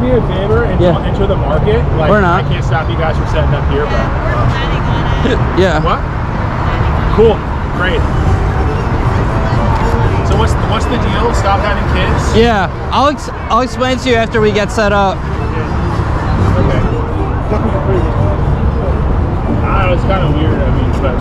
me a favor and enter the market? Like, We're not. I can't stop you guys from setting up here, but... We're planning on it. Yeah. What? Cool. Great. So what's the deal? Stop having kids? Yeah. I'll explain to you after we get set up. Okay. I don't know, it's kind of weird. I mean, but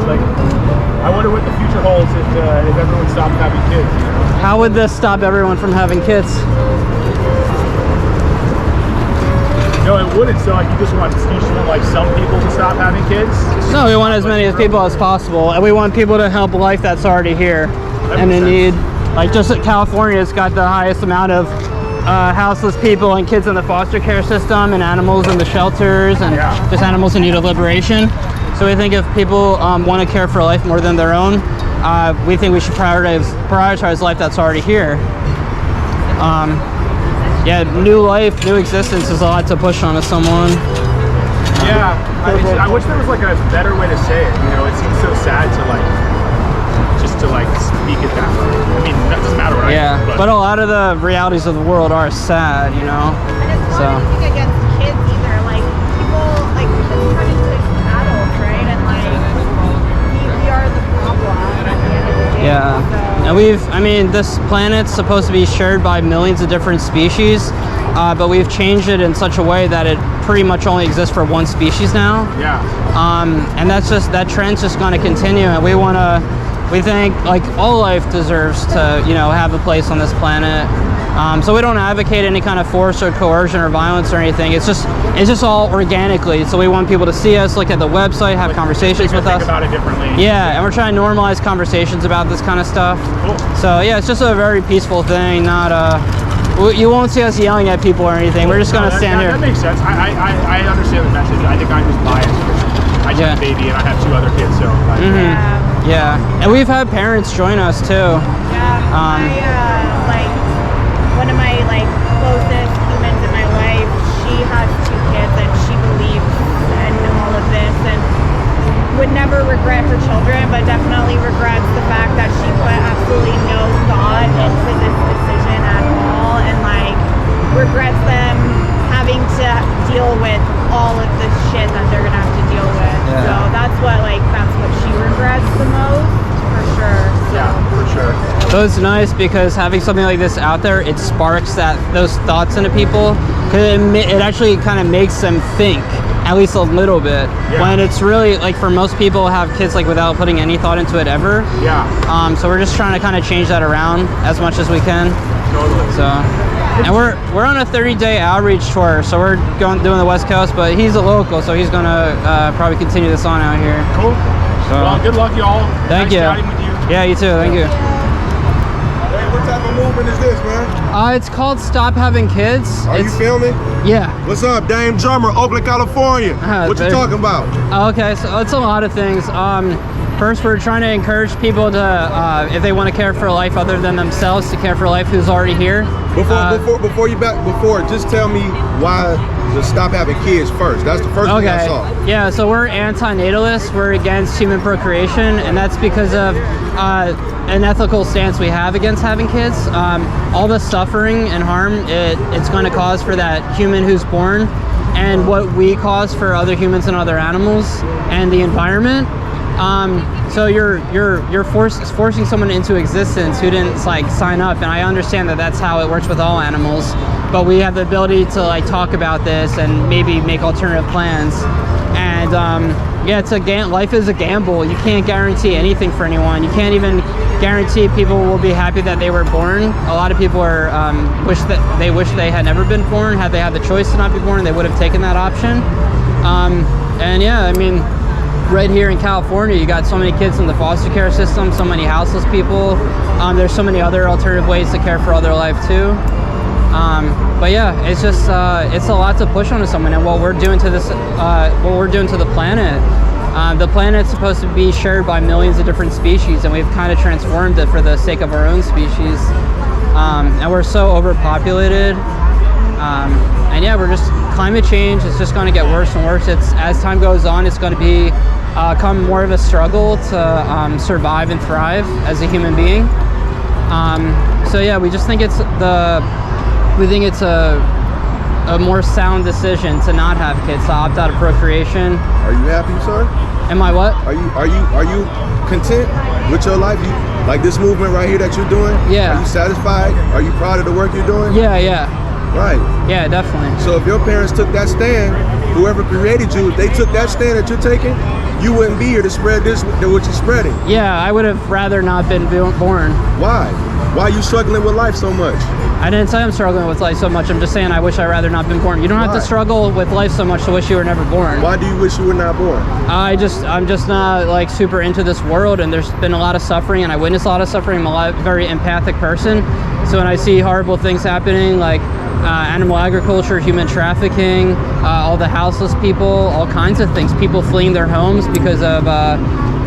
like, I wonder what the future holds if everyone stopped having kids. You know? How would this stop everyone from having kids? No, it wouldn't. So like, you just want like some people to stop having kids? No, we want as many people as possible, and we want people to help life that's already here and in need. Like, just California's got the highest amount of houseless people and kids in the foster care system, and animals in the shelters, and just animals in need of liberation. So we think if people want to care for life more than their own, we think we should prioritize life that's already here. Yeah, new life, new existence is a lot to push onto someone. Yeah, I wish there was like a better way to say it. You know, it seems so sad to speak it that way. I mean, that doesn't matter what I do, but a lot of the realities of the world are sad, you know. And it's not anything against kids either. Like, people, like, kids turn into adults, right? And like, we are the problem at the end of the day. Yeah, So. and this planet's supposed to be shared by millions of different species, but we've changed it in such a way that it pretty much only exists for one species now. Yeah. And that trend's just going to continue, and we think like all life deserves to, you know, have a place on this planet. So we don't advocate any kind of force or coercion or violence or anything. It's just all organically. So we want people to see us, look at the website, have conversations with us. Think about it differently. Yeah, and we're trying to normalize conversations about this kind of stuff. Cool. So yeah, it's just a very peaceful thing. Not you won't see us yelling at people or anything. We're just gonna stand here. That makes sense. I understand the message. I think I'm just biased. I just have a baby and I have 2 other kids, so. Yeah, and we've had parents join us too. Yeah, one of my closest humans in my life, she has 2 kids and she believes in all of this and would never regret her children, but definitely regrets the fact that she put absolutely no thought into this decision at all, and regrets them having to deal with all of the shit that they're gonna have to deal with. So that's what she regrets the most, for sure. So. Yeah, for sure. So it's nice because having something like this out there, it sparks those thoughts into people, because it actually kind of makes them think at least a little bit. When it's really like, for most people have kids without putting any thought into it ever. So we're just trying to kind of change that around as much as we can. Totally. So, and we're on a 30-day outreach tour, so we're doing the West Coast, but he's a local, so he's gonna probably continue this on out here. Cool. So, well, good luck, y'all. Thank you. Nice chatting with you. Yeah, you too. Thank you. Hey, what type of movement is this, man? It's called Stop Having Kids. Are you filming? Yeah. What's up, Dame Drummer, Oakland, California? What you talking about? Okay, so it's a lot of things. First, we're trying to encourage people to, if they want to care for a life other than themselves, to care for a life who's already here. Before, just tell me why to stop having kids first. That's the first thing I saw. Yeah, so we're anti-natalists. We're against human procreation, and that's because of an ethical stance we have against having kids. All the suffering and harm it's going to cause for that human who's born, and what we cause for other humans and other animals and the environment. So you're forcing someone into existence who didn't sign up, and I understand that that's how it works with all animals, but we have the ability to talk about this and maybe make alternative plans. And yeah, life is a gamble. You can't guarantee anything for anyone. You can't even guarantee people will be happy that they were born. A lot of people are wish they had never been born. Had they had the choice to not be born, they would have taken that option. And yeah, I mean, right here in California, you got so many kids in the foster care system, so many houseless people. There's so many other alternative ways to care for other life too. But yeah, it's just it's a lot to push onto someone, and what we're doing to this, what we're doing to the planet. The planet's supposed to be shared by millions of different species, and we've kind of transformed it for the sake of our own species. And we're so overpopulated. And yeah, we're just, climate change is just going to get worse and worse. As time goes on, it's going to become more of a struggle to survive and thrive as a human being. So yeah, we just think it's a more sound decision to not have kids, to opt out of procreation. Are you happy, sir? Am I what? Are you content with your life? Like this movement right here that you're doing? Yeah. Are you satisfied? Are you proud of the work you're doing? Yeah. Right. Yeah, definitely. So if your parents took that stand, whoever created you, if they took that stand that you're taking, you wouldn't be here to spread this, what you're spreading. Yeah, I would have rather not been born. Why? Why are you struggling with life so much? I didn't say I'm struggling with life so much. I'm just saying I wish I'd rather not been born. You don't have Why? to struggle with life so much to wish you were never born. Why do you wish you were not born? I'm just not like super into this world, and there's been a lot of suffering, and I witness a lot of suffering. I'm a very empathic person, so when I see horrible things happening, like animal agriculture, human trafficking, all the houseless people, all kinds of things, people fleeing their homes because of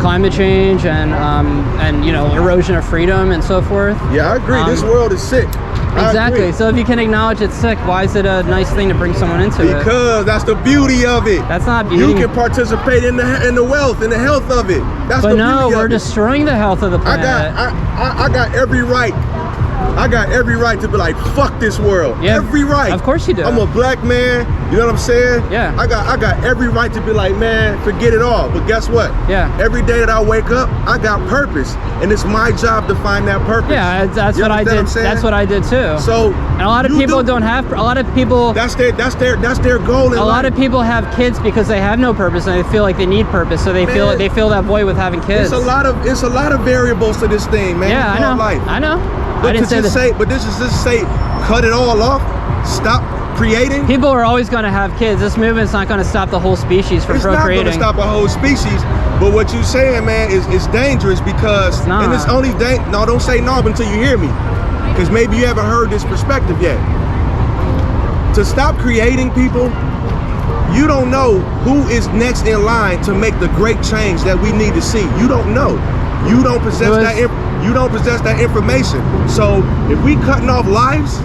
climate change and you know, erosion of freedom and so forth. Yeah, I agree. This world is sick. I Exactly. agree. So if you can acknowledge it's sick, why is it a nice thing to bring someone into it? Because that's the beauty of it. That's not beauty. You can participate in the wealth and the health of it. That's But the no, beauty we're of it. destroying the health of the planet. I got every right. I got every right to be like, fuck this world. Yeah, every right. of course you do. I'm a black man. You know what I'm saying? Yeah. I got every right to be like, man, forget it all. But guess what? Yeah. Every day that I wake up, I got purpose, and it's my job to find that purpose. Yeah, that's You what I understand did. what I'm saying? That's what I did too. So and a lot of you people don't have. A lot of people. That's their goal in A life. lot of people have kids because they have no purpose and they feel like they need purpose, so they Man, feel that void with having kids. It's a lot of variables to this thing, man. Yeah, It's I called know. Life. I know. But I didn't say that. but this is just say, cut it all off. Stop creating. People are always going to have kids. This movement's not going to stop the whole species from It's not procreating. going to stop a whole species. But what you're saying, man, is dangerous because, It's not. and it's only no. Don't say no until you hear me, because maybe you haven't heard this perspective yet. To stop creating people, you don't know who is next in line to make the great change that we need to see. You don't know. You don't possess you don't possess that information. So if we cutting off lives,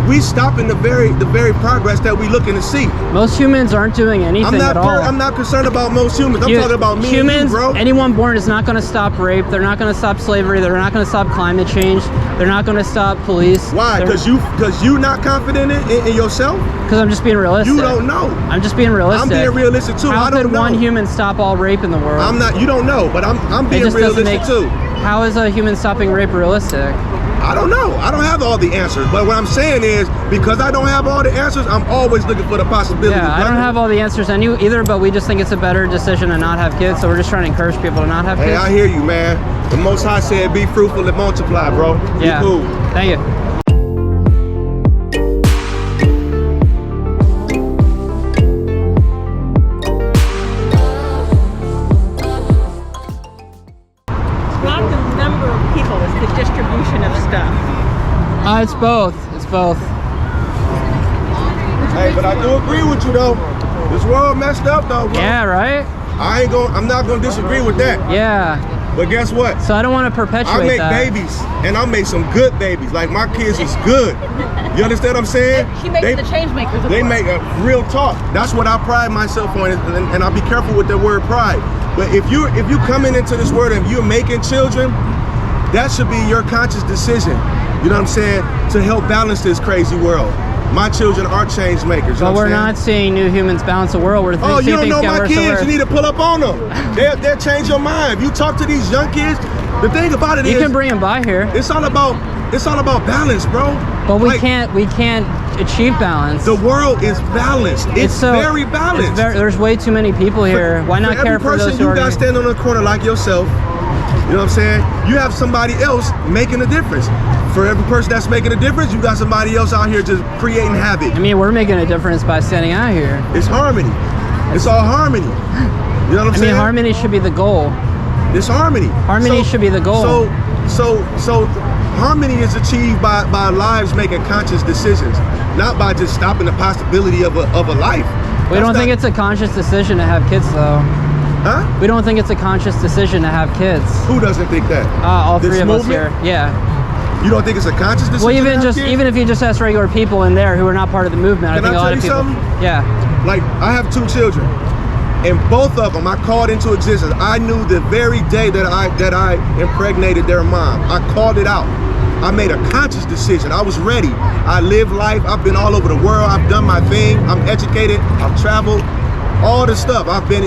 we stopping the very progress that we looking to see. Most humans aren't doing anything at all. I'm not concerned about most humans. I'm talking about me humans, and you, bro. Anyone born is not going to stop rape. They're not going to stop slavery. They're not going to stop climate change. They're not going to stop police. Why? Because you not confident in yourself? Because I'm just being realistic. You don't know. I'm just being realistic. I'm being realistic too. How I don't could know. one human stop all rape in the world? I'm not. You don't know, but I'm It being just doesn't realistic too. How is a human stopping rape realistic? I don't know. I don't have all the answers. But what I'm saying is, because I don't have all the answers, I'm always looking for the possibility. Yeah, I don't have all the answers either, but we just think it's a better decision to not have kids, so we're just trying to encourage people to not have Hey, kids. I hear you, man. The Most High said, "Be fruitful and multiply, bro." Be Yeah. cool. Thank you. Not the number of people, it's the distribution of stuff. It's both. It's both. Hey, but I do agree with you though. This world messed up though, bro. Yeah, right? I'm not gonna disagree with that. Yeah. But guess what? So I don't want to perpetuate I make that. babies, and I make some good babies. Like my kids is good. You understand what I'm saying? She makes the change makers of They the make a real talk. That's what I pride myself on, and I'll be careful with the word pride. But if you coming into this world and you're making children, that should be your conscious decision. You know what I'm saying? To help balance this crazy world. My children are change makers. You know But what we're I'm saying? not seeing new humans balance the world. We're Oh, you seeing don't things know get my worse and kids. worse. You need to pull up on them. They'll change your mind. If you talk to these young kids, the thing about it is, You can bring them by here, it's all about balance, bro. but we Like, can't achieve balance. The world is balanced. It's very balanced. There's way too many people here. Why not for care every for person those who you are? got standing on the corner like yourself, you know what I'm saying? You have somebody else making a difference. For every person that's making a difference, you got somebody else out here just creating havoc. I mean, we're making a difference by standing out here. It's harmony. It's all harmony. You know what I'm I saying? mean, harmony should be the goal. It's harmony. Harmony should be the goal. So harmony is achieved by lives making conscious decisions, not by just stopping the possibility of a life. We don't think it's a conscious decision to have kids, though. Huh? We don't think it's a conscious decision to have kids. Who doesn't think that? All This three of us movement? here. Yeah. You don't think it's a conscious decision? Well, to have kids? even if you just ask regular people in there who are not part of the movement, Can I think I a lot tell of you people. something? Yeah. Like, I have 2 children, and both of them I called into existence. I knew the very day that I impregnated their mom. I called it out. I made a conscious decision. I was ready. I lived life. I've been all over the world. I've done my thing. I'm educated. I've traveled. All the stuff. I've been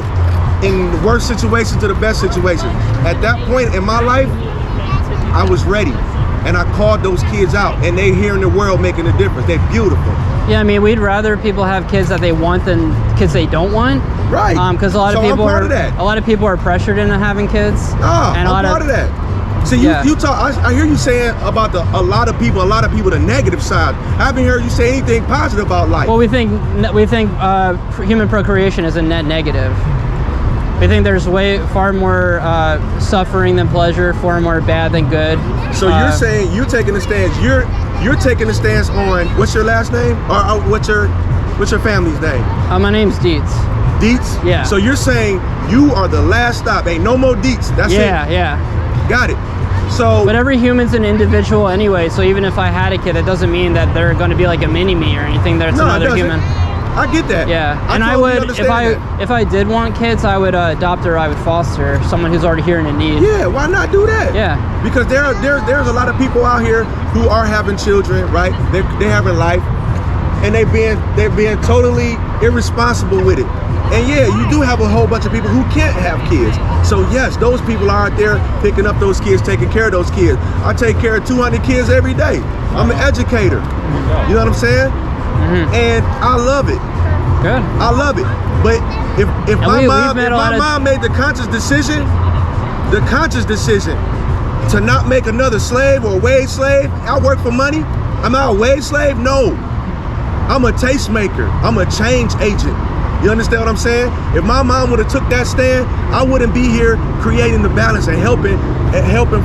in the worst situations to the best situations. At that point in my life, I was ready. And I called those kids out, and they here in the world making a difference. They're beautiful. Yeah, I mean, we'd rather people have kids that they want than kids they don't want. Right. Because a lot of So I'm people part are of that. a lot of people are pressured into having kids. I'm part of that. See, Yeah. you talk. I hear you saying about a lot of people, the negative side. I haven't heard you say anything positive about life. Well, we think human procreation is a net negative. We think there's far more suffering than pleasure, far more bad than good. So you're saying you're taking a stance. You're taking a stance on what's your last name or what's your family's name? My name's Dietz. Dietz. Yeah. So you're saying you are the last stop. Ain't no more Dietz. That's it. Yeah. Got it. So. But every human's an individual anyway. So even if I had a kid, that doesn't mean that they're going to be like a mini me or anything. That's No, it another doesn't. human. I get that. Yeah, and I totally would understand if I did want kids, I would adopt or I would foster someone who's already here and in need. Yeah, why not do that? Yeah. Because there's a lot of people out here who are having children, right? They're having life, and they're being totally irresponsible with it. And yeah, you do have a whole bunch of people who can't have kids. So yes, those people are out there picking up those kids, taking care of those kids. I take care of 200 kids every day. I'm an educator. You know what I'm saying? And I love it. Good. I love it. But if my mom made the conscious decision to not make another slave or a wage slave, I work for money. Am I a wage slave? No. I'm a tastemaker. I'm a change agent. You understand what I'm saying? If my mom would have took that stand, I wouldn't be here creating the balance and helping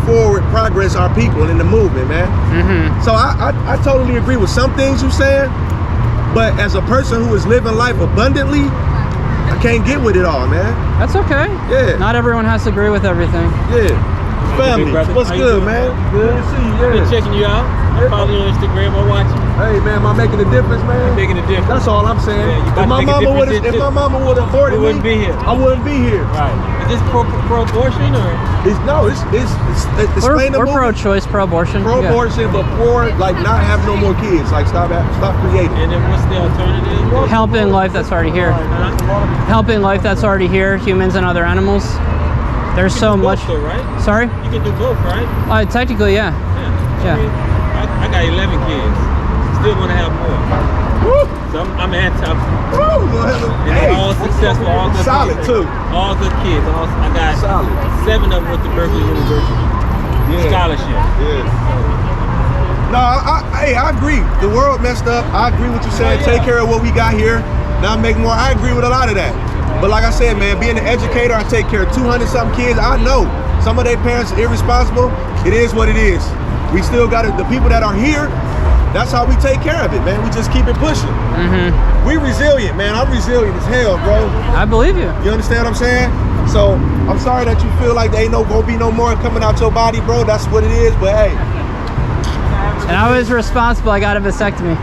forward progress our people in the movement, man. So I totally agree with some things you're saying. But as a person who is living life abundantly, I can't get with it all, man. That's okay. Yeah. Not everyone has to agree with everything. Yeah. Family, what's How you good, doing? man? Good to see you. Been Yeah. checking you out. I follow you on Instagram. I watch you. Hey, man, am I making a difference, man? Making a difference. That's all I'm saying. Yeah, you about If my to make a mama difference would in have, too. aborted You wouldn't me, be here. I wouldn't be here. Right. Is this pro-abortion or? It's We're explainable. pro-choice, pro-abortion. Pro-abortion, but for like not having no more kids, like stop creating. And then what's the alternative? Yeah. Helping life that's already here. Helping life that's already here, humans and other animals. There's so do much. both though, right? Sorry? You can do both, right? Technically, yeah. Yeah. Yeah. I mean, I got 11 kids. Still want to have more. Woo! So I'm anti. Woo! And Hey, they're all successful, all good solid kids. too. All good kids. I got Solid. 7 of them with the Berkeley University scholarship. Yeah. No, I agree. The world messed up. I agree with you saying. Oh, yeah. Take care of what we got here. Now make more. I agree with a lot of that. But like I said, man, being an educator, I take care of 200-something kids. I know some of their parents are irresponsible. It is what it is. We still got it. The people that are here, that's how we take care of it, man. We just keep it pushing. We resilient, man. I'm resilient as hell, bro. I believe you. You understand what I'm saying? So I'm sorry that you feel like there ain't gonna be no more coming out your body, bro. That's what it is. But hey, And I was responsible. I got a vasectomy.